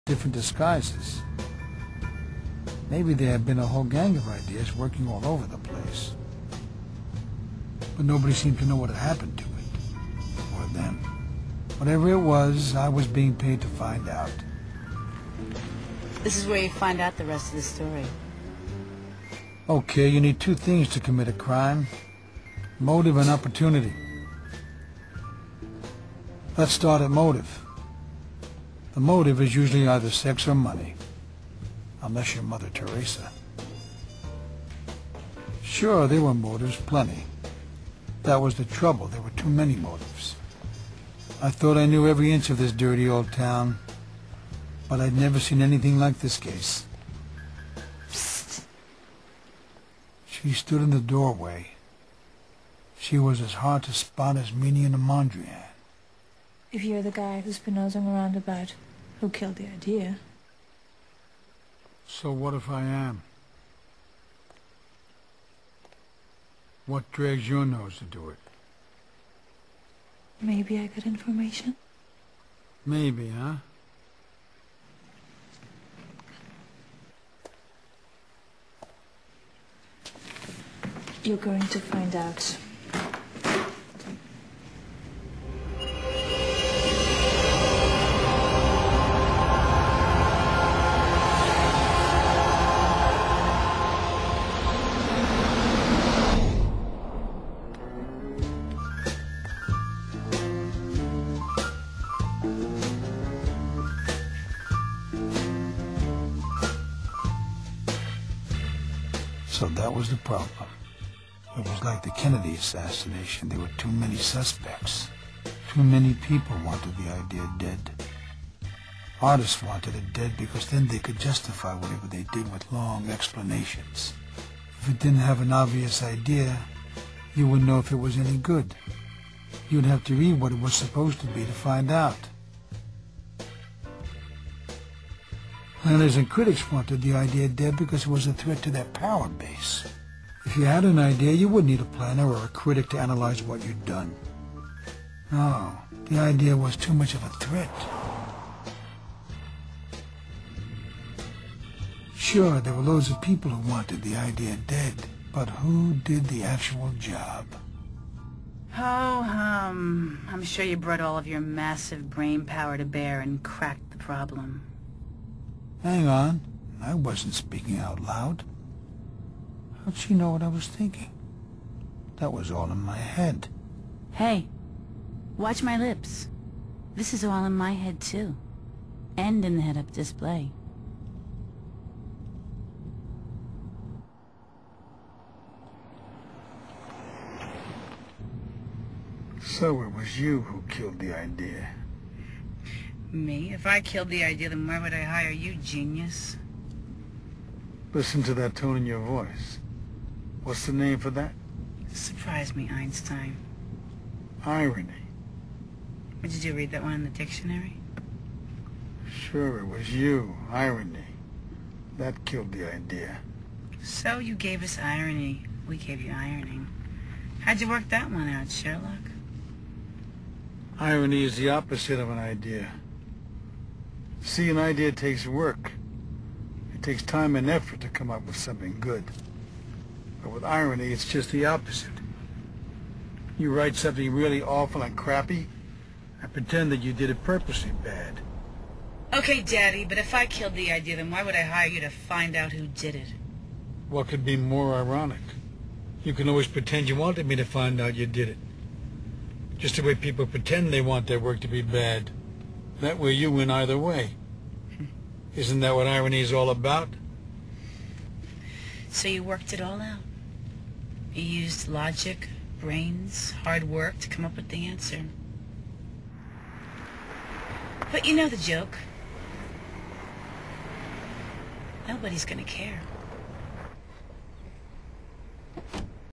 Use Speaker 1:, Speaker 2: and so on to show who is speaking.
Speaker 1: different disguises. Maybe there had been a whole gang of ideas working all over the place. But nobody seemed to know what had happened to it, or them. Whatever it was, I was being paid to find out.
Speaker 2: This is where you find out the rest of the story.
Speaker 1: Okay, you need two things to commit a crime: motive and opportunity. Let's start at motive. The motive is usually either sex or money, unless you're Mother Teresa. Sure, there were motives, plenty. That was the trouble. There were too many motives. I thought I knew every inch of this dirty old town, but I'd never seen anything like this case. Psst. She stood in the doorway. She was as hard to spot as Meanie and a Mondrian.
Speaker 3: If you're the guy who's been nosing around about who killed the idea.
Speaker 1: So what if I am? What drags your nose to do it?
Speaker 3: Maybe I got information?
Speaker 1: Maybe, huh?
Speaker 3: You're going to find out.
Speaker 1: So that was the problem. It was like the Kennedy assassination. There were too many suspects. Too many people wanted the idea dead. Artists wanted it dead because then they could justify whatever they did with long explanations. If it didn't have an obvious idea, you wouldn't know if it was any good. You'd have to read what it was supposed to be to find out. Planners and critics wanted the idea dead because it was a threat to their power base. If you had an idea, you wouldn't need a planner or a critic to analyze what you'd done. No, the idea was too much of a threat. Sure, there were loads of people who wanted the idea dead, but who did the actual job?
Speaker 2: Oh, I'm sure you brought all of your massive brain power to bear and cracked the problem.
Speaker 1: Hang on, I wasn't speaking out loud. How'd she know what I was thinking? That was all in my head.
Speaker 2: Hey, watch my lips. This is all in my head, too. And in the head-up display.
Speaker 1: So it was you who killed the idea.
Speaker 2: Me? If I killed the idea, then why would I hire you, genius?
Speaker 1: Listen to that tone in your voice. What's the name for that?
Speaker 2: Surprise me, Einstein.
Speaker 1: Irony.
Speaker 2: What, did you read that one in the dictionary?
Speaker 1: Sure, it was you. Irony. That killed the idea.
Speaker 2: So you gave us irony. We gave you ironing. How'd you work that one out, Sherlock?
Speaker 1: Irony is the opposite of an idea. See, an idea takes work. It takes time and effort to come up with something good. But with irony, it's just the opposite. You write something really awful and crappy, and pretend that you did it purposely bad.
Speaker 2: Okay, Daddy, but if I killed the idea, then why would I hire you to find out who did it?
Speaker 1: What could be more ironic? You can always pretend you wanted me to find out you did it. Just the way people pretend they want their work to be bad. That way you win either way. Isn't that what irony is all about?
Speaker 2: So you worked it all out. You used logic, brains, hard work to come up with the answer. But you know the joke. Nobody's gonna care.